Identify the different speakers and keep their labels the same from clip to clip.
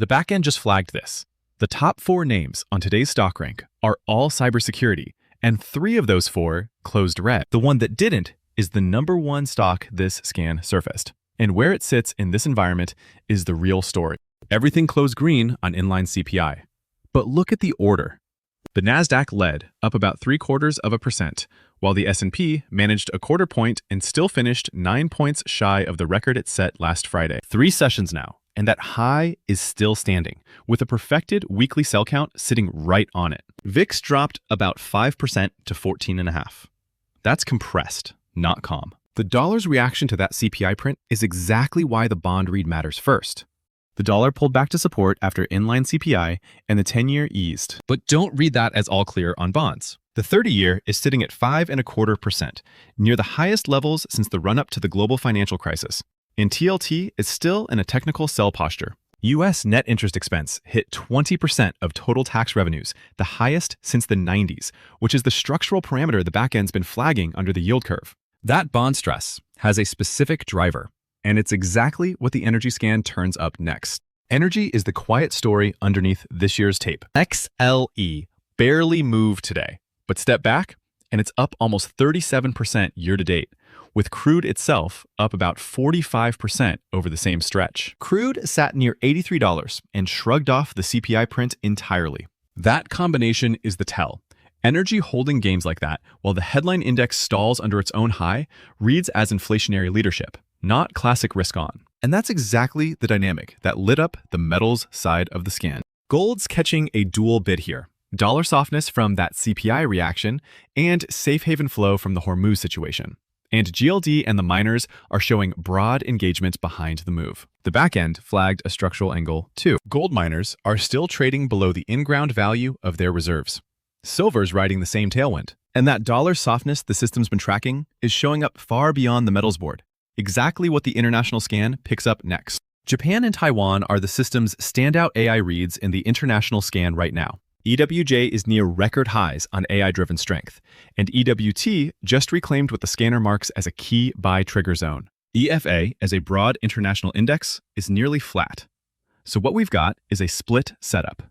Speaker 1: The backend just flagged this. The top 4 names on today's stock rank are all cybersecurity, and 3 of those 4 closed red. The one that didn't is the number 1 stock this scan surfaced. And where it sits in this environment is the real story. Everything closed green on inline CPI. But look at the order. The Nasdaq led, up about 0.75%, while the S&P managed a 0.25 point and still finished 9 points shy of the record it set last Friday. 3 sessions now, and that high is still standing, with a perfected weekly sell count sitting right on it. VIX dropped about 5% to 14.5. That's compressed, not calm. The dollar's reaction to that CPI print is exactly why the bond read matters first. The dollar pulled back to support after inline CPI, and the 10-year eased. But don't read that as all clear on bonds. The 30-year is sitting at 5.25%, near the highest levels since the run-up to the global financial crisis. And TLT is still in a technical sell posture. U.S. net interest expense hit 20% of total tax revenues, the highest since the 90s, which is the structural parameter the backend's been flagging under the yield curve. That bond stress has a specific driver, and it's exactly what the energy scan turns up next. Energy is the quiet story underneath this year's tape. XLE barely moved today, but step back, and it's up almost 37% year to date, with crude itself up about 45% over the same stretch. Crude sat near $83 and shrugged off the CPI print entirely. That combination is the tell. Energy holding gains like that, while the headline index stalls under its own high, reads as inflationary leadership, not classic risk on. And that's exactly the dynamic that lit up the metals side of the scan. Gold's catching a dual bid here. Dollar softness from that CPI reaction and safe haven flow from the Hormuz situation. And GLD and the miners are showing broad engagement behind the move. The back end flagged a structural angle too. Gold miners are still trading below the in-ground value of their reserves. Silver's riding the same tailwind. And that dollar softness the system's been tracking is showing up far beyond the metals board. Exactly what the international scan picks up next. Japan and Taiwan are the system's standout AI reads in the international scan right now. EWJ is near record highs on AI-driven strength, and EWT just reclaimed what the scanner marks as a key buy trigger zone. EFA, as a broad international index, is nearly flat. So what we've got is a split setup.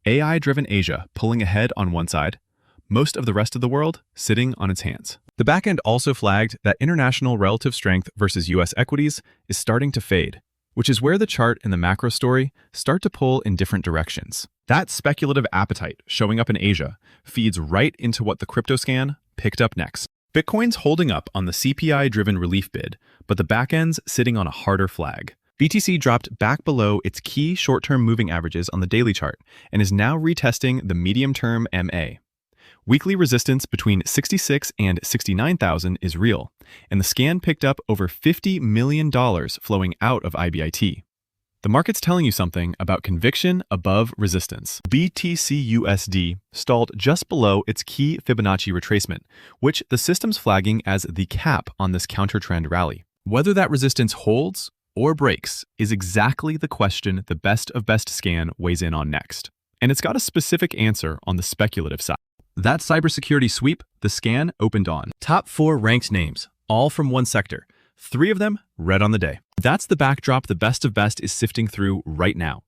Speaker 1: AI-driven Asia pulling ahead on one side, most of the rest of the world sitting on its hands. The backend also flagged that international relative strength versus US equities is starting to fade, which is where the chart and the macro story start to pull in different directions. That speculative appetite showing up in Asia feeds right into what the crypto scan picked up next. Bitcoin's holding up on the CPI-driven relief bid, but the backend's sitting on a harder flag. BTC dropped back below its key short-term moving averages on the daily chart and is now retesting the medium-term MA. Weekly resistance between 66 and 69,000 is real, and the scan picked up over $50 million flowing out of IBIT. The market's telling you something about conviction above resistance. BTC/USD stalled just below its key Fibonacci retracement, which the system's flagging as the cap on this counter-trend rally. Whether that resistance holds or breaks is exactly the question the best of best scan weighs in on next. And it's got a specific answer on the speculative side. That cybersecurity sweep the scan opened on. Top 4 ranked names, all from one sector. 3 of them red on the day. That's the backdrop the best of best is sifting through right now.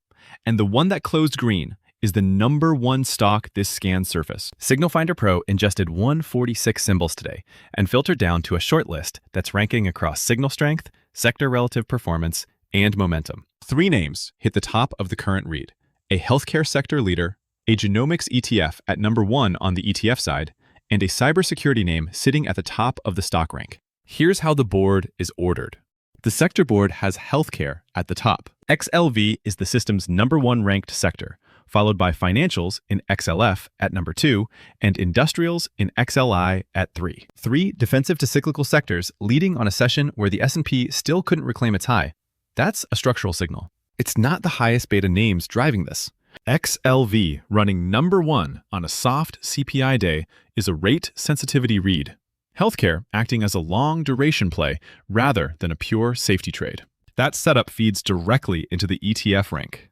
Speaker 1: And the one that closed green is the number 1 stock this scan surfaced. SignalFinder Pro ingested 146 symbols today and filtered down to a short list that's ranking across signal strength, sector relative performance, and momentum. 3 names hit the top of the current read. A healthcare sector leader, a genomics ETF at number 1 on the ETF side, and a cybersecurity name sitting at the top of the stock rank. Here's how the board is ordered. The sector board has healthcare at the top. XLV is the system's number 1 ranked sector, followed by financials in XLF at number 2 and industrials in XLI at 3. 3 defensive to cyclical sectors leading on a session where the S&P still couldn't reclaim its high. That's a structural signal. It's not the highest beta names driving this. XLV running number 1 on a soft CPI day is a rate sensitivity read. Healthcare acting as a long duration play rather than a pure safety trade. That setup feeds directly into the ETF rank.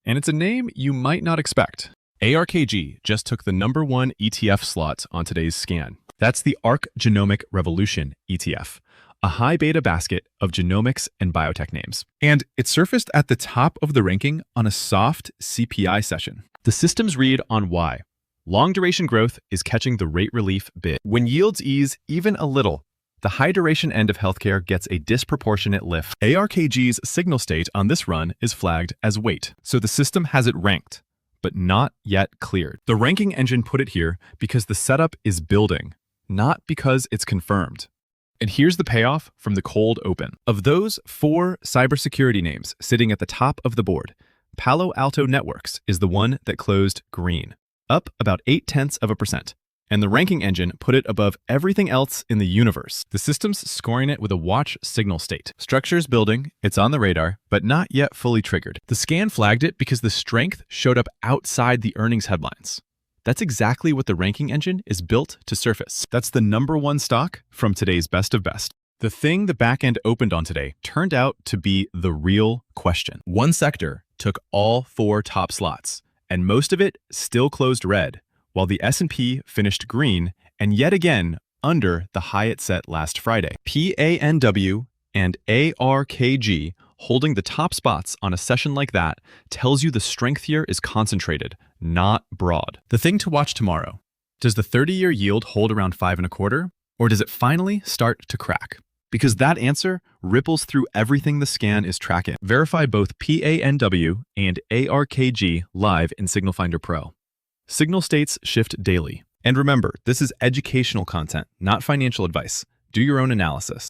Speaker 1: And it's a name you might not expect. ARKG just took the number 1 ETF slot on today's scan. That's the ARK Genomic Revolution ETF, a high beta basket of genomics and biotech names.
Speaker 2: And it surfaced at the top of the ranking on a soft CPI session.
Speaker 1: The systems read on why long-duration growth is catching the rate relief bid. When yields ease even a little, the high-duration end of healthcare gets a disproportionate lift. ARKG's signal state on this run is flagged as wait, so the system has it ranked, but not yet cleared. The ranking engine put it here because the setup is building, not because it's confirmed. And here's the payoff from the cold open. Of those 4 cybersecurity names sitting at the top of the board, Palo Alto Networks is the one that closed green, up about 0.8%. And the ranking engine put it above everything else in the universe. The system's scoring it with a watch signal state. Structure's building, it's on the radar, but not yet fully triggered. The scan flagged it because the strength showed up outside the earnings headlines. That's exactly what the ranking engine is built to surface. That's the #1 stock from today's best of best. The thing the backend opened on today turned out to be the real question. One sector took all 4 top slots, and most of it still closed red, while the S&P finished green and yet again under the high it set last Friday. PANW and ARKG holding the top spots on a session like that tells you the strength here is concentrated, not broad. The thing to watch tomorrow: does the 30-year yield hold around 5.25, or does it finally start to crack? Because that answer ripples through everything the scan is tracking. Verify both PANW and ARKG live in SignalFinder Pro. Signal states shift daily. And remember, this is educational content, not financial advice. Do your own analysis.